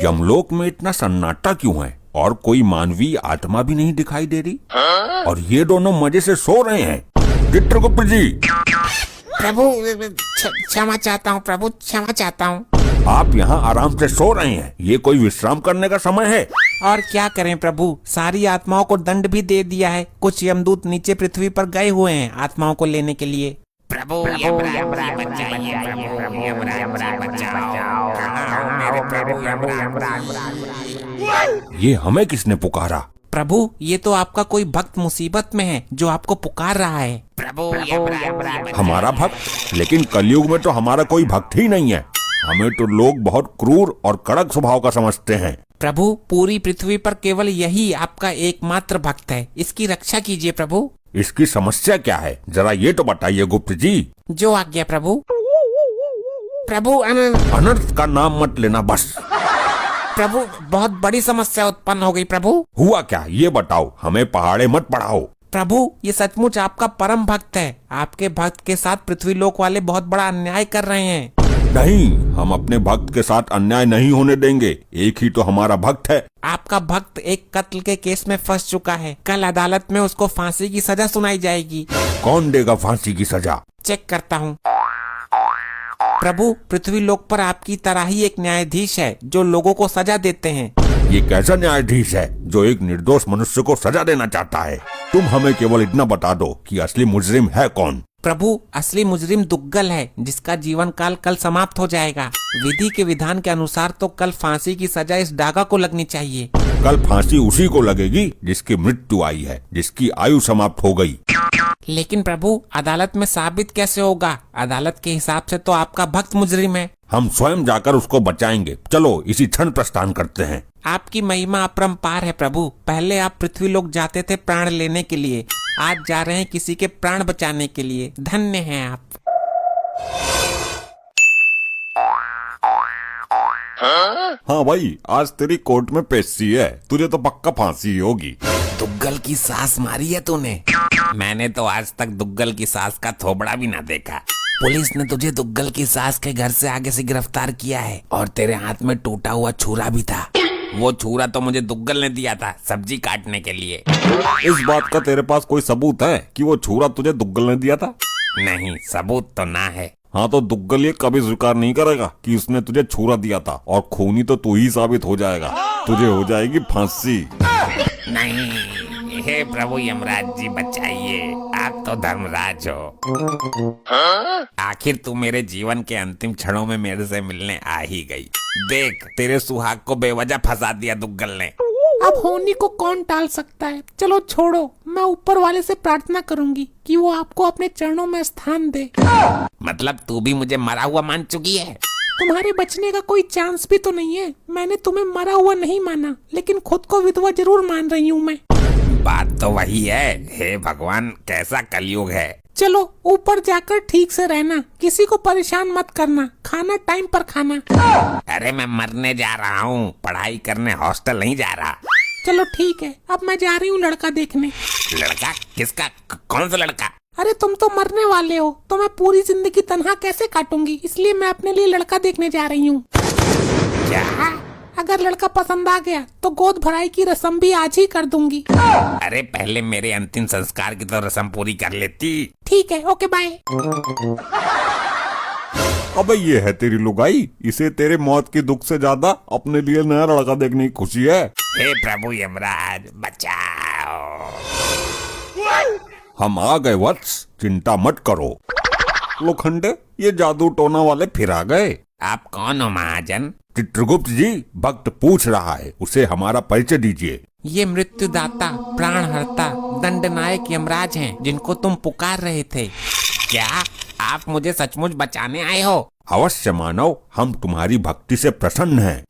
यमलोक में इतना सन्नाटा क्यों है और कोई मानवीय आत्मा भी नहीं दिखाई दे रही? और ये दोनों मजे से सो रहे हैं। चित्रगुप्त जी, प्रभु क्षमा चाहता हूँ प्रभु, क्षमा चाहता हूँ। आप यहाँ आराम से सो रहे हैं, ये कोई विश्राम करने का समय है? और क्या करें प्रभु, सारी आत्माओं को दंड भी दे दिया है। कुछ यमदूत नीचे पृथ्वी पर गए हुए हैं आत्माओं को लेने के लिए। प्रभु ये हमें किसने पुकारा? प्रभु, ये तो आपका कोई भक्त मुसीबत में है जो आपको पुकार रहा है। प्रभु हमारा भक्त? लेकिन कलयुग में तो हमारा कोई भक्त ही नहीं है। हमें तो लोग बहुत क्रूर और कड़क स्वभाव का समझते हैं। प्रभु, पूरी पृथ्वी पर केवल यही आपका एकमात्र भक्त है, इसकी रक्षा कीजिए प्रभु। इसकी समस्या क्या है, जरा ये तो बताइए गुप्त जी। जो आज्ञा प्रभु। प्रभु अनर्थ का नाम मत लेना बस। प्रभु, बहुत बड़ी समस्या उत्पन्न हो गई प्रभु। हुआ क्या, ये बताओ, हमें पहाड़े मत पढ़ाओ। प्रभु, ये सचमुच आपका परम भक्त है। आपके भक्त के साथ पृथ्वी लोक वाले बहुत बड़ा अन्याय कर रहे हैं। नहीं, हम अपने भक्त के साथ अन्याय नहीं होने देंगे। एक ही तो हमारा भक्त है। आपका भक्त एक कत्ल के केस में फंस चुका है। कल अदालत में उसको फांसी की सजा सुनाई जाएगी। कौन देगा फांसी की सजा? चेक करता हूँ। प्रभु, पृथ्वी लोक पर आपकी तरह ही एक न्यायाधीश है जो लोगों को सजा देते हैं। ये कैसा न्यायाधीश है जो एक निर्दोष मनुष्य को सजा देना चाहता है? तुम हमें केवल इतना बता दो कि असली मुजरिम है कौन? प्रभु, असली मुजरिम दुग्गल है जिसका जीवन काल कल समाप्त हो जाएगा। विधि के विधान के अनुसार तो कल फांसी की सजा इस डागा को लगनी चाहिए। कल फांसी उसी को लगेगी जिसकी मृत्यु आई है, जिसकी आयु समाप्त हो गई। लेकिन प्रभु, अदालत में साबित कैसे होगा? अदालत के हिसाब से तो आपका भक्त मुजरिम है। हम स्वयं जाकर उसको बचाएंगे। चलो इसी क्षण प्रस्थान करते हैं। आपकी महिमा अपरंपार है प्रभु। पहले आप पृथ्वी लोक जाते थे प्राण लेने के लिए, आज जा रहे हैं किसी के प्राण बचाने के लिए। धन्य हैं आप। हाँ भाई, आज तेरी कोर्ट में पेशी है, तुझे तो पक्का फांसी होगी। दुग्गल की सास मारी है तूने? मैंने तो आज तक दुग्गल की सास का थोबड़ा भी ना देखा। पुलिस ने तुझे दुग्गल की सास के घर से आगे से गिरफ्तार किया है और तेरे हाथ में टूटा हुआ छुरा भी था। वो छुरा तो मुझे दुग्गल ने दिया था सब्जी काटने के लिए। इस बात का तेरे पास कोई सबूत है कि वो छुरा तुझे दुग्गल ने दिया था? नहीं, सबूत तो ना है। हाँ, तो दुग्गल ये कभी स्वीकार नहीं करेगा कि उसने तुझे छुरा दिया था, और खूनी तो तू ही साबित हो जाएगा। तुझे हो जाएगी फांसी। नहीं, हे प्रभु यमराज जी बचाइए, आप तो धर्मराज हो। आखिर तू मेरे जीवन के अंतिम क्षणों में मेरे से मिलने आ ही गई। देख, तेरे सुहाग को बेवजह फंसा दिया दुग्गल ने। अब होनी को कौन टाल सकता है? चलो छोड़ो, मैं ऊपर वाले से प्रार्थना करूंगी कि वो आपको अपने चरणों में स्थान दे। मतलब तू भी मुझे मरा हुआ मान चुकी है? तुम्हारे बचने का कोई चांस भी तो नहीं है। मैंने तुम्हें मरा हुआ नहीं माना, लेकिन खुद को विधवा जरूर मान रही हूँ मैं। बात तो वही है। हे भगवान, कैसा कलयुग है। चलो ऊपर जाकर ठीक से रहना, किसी को परेशान मत करना, खाना टाइम पर खाना। अरे मैं मरने जा रहा हूँ, पढ़ाई करने हॉस्टल नहीं जा रहा। चलो ठीक है, अब मैं जा रही हूँ लड़का देखने। लड़का? किसका? कौन सा लड़का? अरे तुम तो मरने वाले हो, तो मैं पूरी जिंदगी तन्हा कैसे काटूंगी, इसलिए मैं अपने लिए लड़का देखने जा रही हूँ। क्या? अगर लड़का पसंद आ गया तो गोद भराई की रस्म भी आज ही कर दूंगी। अरे पहले मेरे अंतिम संस्कार की तो रस्म पूरी कर लेती। ठीक है, ओके बाय। अबे ये है तेरी लुगाई, इसे तेरे मौत की दुख से ज्यादा अपने लिए नया लड़का देखने की खुशी है। हे प्रभु यमराज बचाओ। हम आ गए वत्स, चिंता मत करो। लोखंडे, ये जादू टोना वाले फिर आ गए। आप कौन हो महाजन? चित्रगुप्त जी, भक्त पूछ रहा है, उसे हमारा परिचय दीजिए। ये मृत्युदाता, प्राणहर्ता, दंडनायक यमराज हैं जिनको तुम पुकार रहे थे। क्या आप मुझे सचमुच बचाने आए हो? अवश्य मानव, हम तुम्हारी भक्ति से प्रसन्न हैं।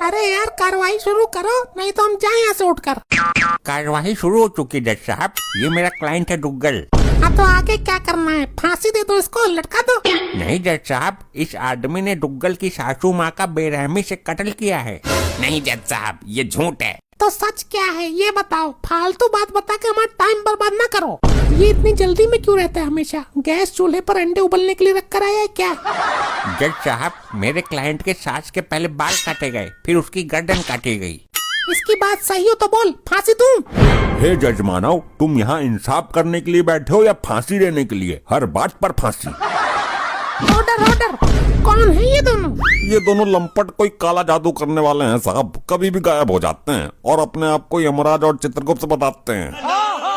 अरे यार, कार्रवाई शुरू करो, नहीं तो हम जाएं यहाँ से उठकर। कार्यवाही शुरू हो चुकी जज साहब, ये मेरा क्लाइंट है दुग्गल। हाँ तो आगे क्या करना है? फांसी दे दो इसको, लटका दो। नहीं जज साहब, इस आदमी ने दुग्गल की सासू माँ का बेरहमी से कत्ल किया है। नहीं जज साहब, ये झूठ है। तो सच क्या है ये बताओ, फालतू बात बता के हमारा टाइम बर्बाद ना करो। ये इतनी जल्दी में क्यों रहता है हमेशा? गैस चूल्हे पर अंडे उबलने के लिए रख कर आया है क्या? जज साहब, मेरे क्लाइंट के सास के पहले बाल काटे गए, फिर उसकी गर्दन काटी गई। इसकी बात सही हो तो बोल, फांसी दूं? हे जज मानव, तुम यहाँ इंसाफ करने के लिए बैठे हो या फांसी देने के लिए? हर बात पर फांसी। Order order. कौन है ये दोनों? ये दोनों लंपट कोई काला जादू करने वाले हैं साहब, कभी भी गायब हो जाते हैं और अपने आप को यमराज और चित्रगुप्त बताते हैं।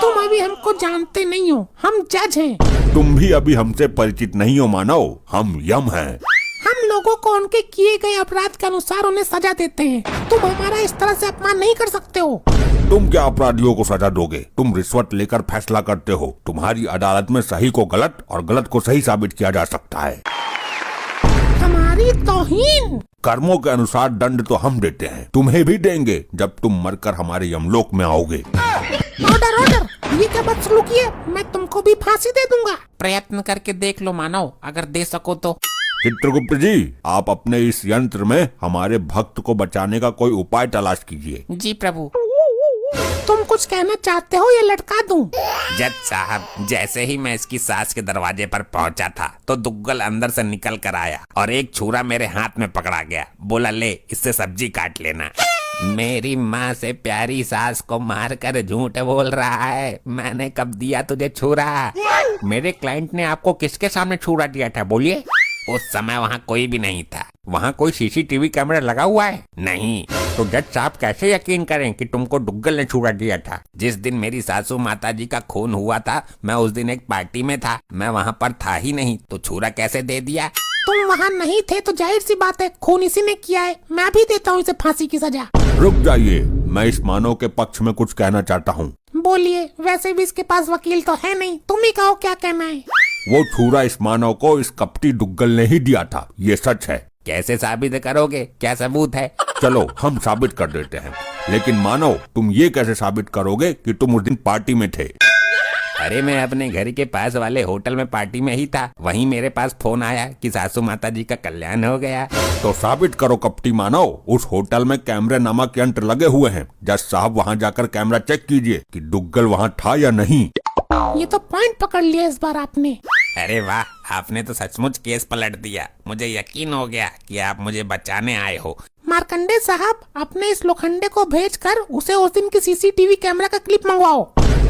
तुम अभी हमको जानते नहीं हो, हम जज हैं। तुम भी अभी हमसे परिचित नहीं हो मानव, हम यम हैं। हम लोगों को उनके किए गए अपराध के अनुसार उन्हें सजा देते हैं। तुम हमारा इस तरह से अपमान नहीं कर सकते हो। तुम क्या अपराधियों को सजा दोगे? तुम रिश्वत लेकर फैसला करते हो। तुम्हारी अदालत में सही को गलत और गलत को सही साबित किया जा सकता है। हमारी तौहीन। कर्मों के अनुसार दंड तो हम देते हैं, तुम्हें भी देंगे जब तुम मरकर हमारे यमलोक में आओगे। Order order. ये क्या बदसलूकी है? मैं तुमको भी फांसी दे दूंगा। प्रयत्न करके देख लो मानव, अगर दे सको तो। चित्रगुप्त जी, आप अपने इस यंत्र में हमारे भक्त को बचाने का कोई उपाय तलाश कीजिए। जी प्रभु। तुम कुछ कहना चाहते हो या लटका दूं? जज साहब, जैसे ही मैं इसकी सास के दरवाजे पर पहुंचा था तो दुग्गल अंदर से निकल कर आया और एक छुरा मेरे हाथ में पकड़ा गया। बोला, ले इससे सब्जी काट लेना। मेरी माँ से प्यारी सास को मारकर झूठ बोल रहा है। मैंने कब दिया तुझे छुरा? मेरे क्लाइंट ने आपको किसके सामने छुरा दिया था, बोलिए? उस समय वहाँ कोई भी नहीं था। वहाँ कोई सीसीटीवी कैमरा लगा हुआ है? नहीं। तो जज साहब कैसे यकीन करें कि तुमको दुग्गल ने छुरा दिया था? जिस दिन मेरी सासू माता जी का खून हुआ था, मैं उस दिन एक पार्टी में था, मैं वहाँ पर था ही नहीं, तो छुरा कैसे दे दिया? तुम वहाँ नहीं थे तो जाहिर सी बात है खून इसी ने किया है। मैं भी देता हूँ इसे फांसी की सजा। रुक जाइए, मैं इस मानव के पक्ष में कुछ कहना चाहता हूँ। बोलिए। वैसे भी इसके पास वकील तो है नहीं, तुम ही कहो क्या कहना है। वो छुरा इस मानव को इस कपटी दुग्गल ने ही दिया था, ये सच है। कैसे साबित करोगे? क्या सबूत है? चलो हम साबित कर देते हैं, लेकिन मानव, तुम ये कैसे साबित करोगे कि तुम उस दिन पार्टी में थे? अरे मैं अपने घर के पास वाले होटल में पार्टी में ही था। वहीं मेरे पास फोन आया कि सासू माता जी का कल्याण हो गया। तो साबित करो कपटी मानव, उस होटल में कैमरे नामक यंत्र लगे हुए हैं। जज साहब, वहाँ जाकर कैमरा चेक कीजिए कि दुग्गल वहाँ था या नहीं। ये तो पॉइंट पकड़ लिया इस बार आपने। अरे वाह, आपने तो सचमुच केस पलट दिया। मुझे यकीन हो गया कि आप मुझे बचाने आए हो। मार्कंडे साहब, अपने इस लोखंडे को भेजकर उसे उस दिन की सीसीटीवी कैमरा का क्लिप मंगवाओ।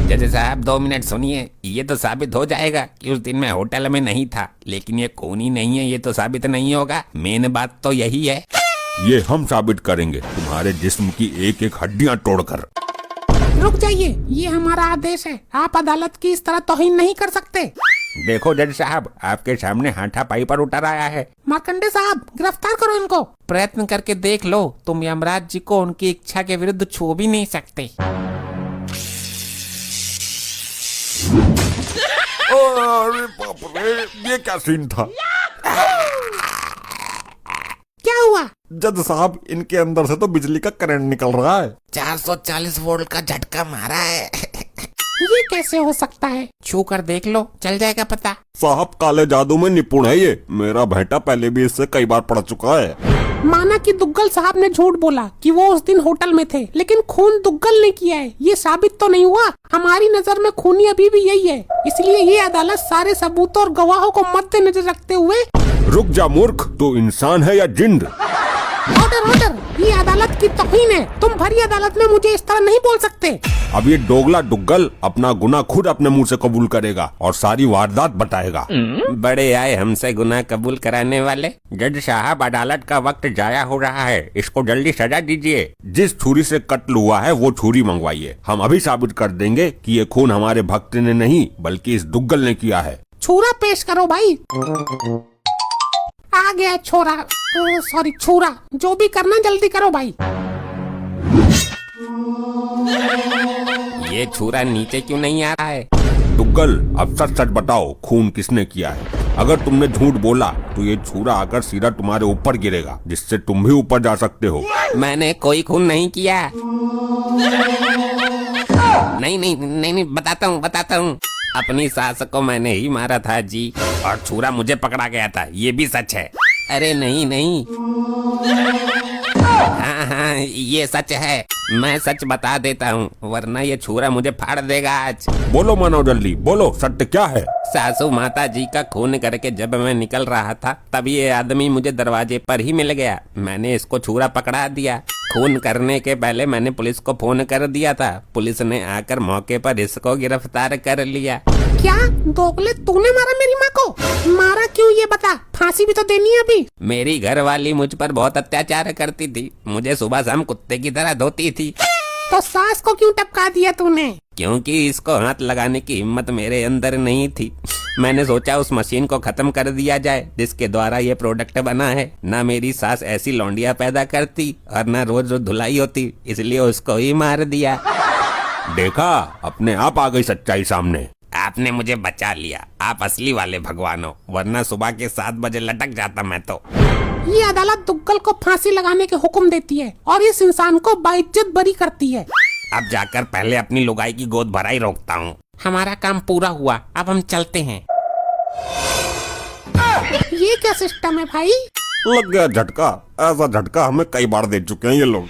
जज साहब 2 मिनट सुनिए। ये तो साबित हो जाएगा कि उस दिन मैं होटल में नहीं था, लेकिन ये खून ही नहीं है, ये तो साबित नहीं होगा। मेन बात तो यही है। ये हम साबित करेंगे, तुम्हारे जिस्म की एक एक हड्डियाँ तोड़कर। रुक जाइए, ये हमारा आदेश है। आप अदालत की इस तरह तौहीन नहीं कर सकते। देखो जज साहब, आपके सामने हाथापाई पर उतर आया है। मार्कंडे साहब, गिरफ्तार करो इनको। प्रयत्न करके देख लो, तुम यमराज जी को उनकी इच्छा के विरुद्ध छू भी नहीं सकते। अरे बाप रे, ये क्या सीन था? क्या हुआ? जज साहब, इनके अंदर से तो बिजली का करंट निकल रहा है। 440 वोल्ट का झटका मारा है। ये कैसे हो सकता है? छू कर देख लो, चल जाएगा पता। साहब, काले जादू में निपुण है ये। मेरा बेटा पहले भी इससे कई बार पढ़ चुका है। माना कि दुग्गल साहब ने झूठ बोला कि वो उस दिन होटल में थे, लेकिन खून दुग्गल ने किया है, ये साबित तो नहीं हुआ। हमारी नजर में खूनी अभी भी यही है, इसलिए ये अदालत सारे सबूतों और गवाहों को मद्देनजर रखते हुए। रुक जा मूर्ख, तू इंसान है या जिंद? Order order. ये अदालत की तौहीन है। तुम भरी अदालत में मुझे इस तरह नहीं बोल सकते। अब ये दोगला दुग्गल अपना गुनाह खुद अपने मुंह से कबूल करेगा और सारी वारदात बताएगा। बड़े आए हमसे गुनाह कबूल कराने वाले। जज साहब, अदालत का वक्त जाया हो रहा है, इसको जल्दी सजा दीजिए। जिस छुरी से कत्ल हुआ है वो छुरी मंगवाइए। हम अभी साबित कर देंगे कि ये खून हमारे भक्त ने नहीं बल्कि इस दुग्गल ने किया है। छुरा पेश करो भाई। आ गया छोरा, सॉरी छुरा। जो भी करना जल्दी करो भाई। ये छुरा नीचे क्यों नहीं आ रहा है? दुग्गल, अब सच सच बताओ, खून किसने किया है? अगर तुमने झूठ बोला तो ये छुरा आकर सीधा तुम्हारे ऊपर गिरेगा, जिससे तुम भी ऊपर जा सकते हो। मैंने कोई खून नहीं किया। नहीं, बताता हूँ। अपनी सास को मैंने ही मारा था जी, और छुरा मुझे पकड़ा गया था, ये भी सच है। अरे नहीं। हाँ, ये सच है, मैं सच बता देता हूँ, वरना ये छुरा मुझे फाड़ देगा आज। बोलो मानव जल्दी बोलो, सत्य क्या है? सासू माता जी का खून करके जब मैं निकल रहा था तब ये आदमी मुझे दरवाजे पर ही मिल गया। मैंने इसको छुरा पकड़ा दिया। खून करने के पहले मैंने पुलिस को फोन कर दिया था। पुलिस ने आकर मौके पर इसको गिरफ्तार कर लिया। क्या दोगले, तूने मारा मेरी माँ को? मारा क्यों ये बता, फांसी भी तो देनी है अभी। मेरी घरवाली मुझ पर बहुत अत्याचार करती थी, मुझे सुबह शाम कुत्ते की तरह धोती थी। तो सास को क्यों टपका दिया तूने? क्योंकि इसको हाथ लगाने की हिम्मत मेरे अंदर नहीं थी। मैंने सोचा उस मशीन को खत्म कर दिया जाए जिसके द्वारा ये प्रोडक्ट बना है। ना मेरी सास ऐसी लौंडिया पैदा करती और ना रोज रोज धुलाई होती, इसलिए उसको ही मार दिया। देखा, अपने आप आ गई सच्चाई सामने। आपने मुझे बचा लिया, आप असली वाले भगवान हो, वरना सुबह के 7 बजे लटक जाता मैं तो। ये अदालत दुग्गल को फांसी लगाने के हुक्म देती है और इस इंसान को बाइज्जत बरी करती है। अब जाकर पहले अपनी लुगाई की गोद भराई रोकता हूँ। हमारा काम पूरा हुआ, अब हम चलते हैं। ये क्या सिस्टम है भाई? लग गया झटका। ऐसा झटका हमें कई बार दे चुके हैं ये लोग।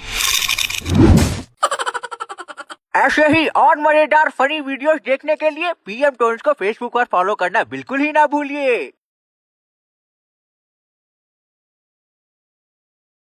ऐसे ही और मजेदार फनी वीडियोस देखने के लिए पीएम टोन्स को फेसबुक पर फॉलो करना बिल्कुल ही ना भूलिए।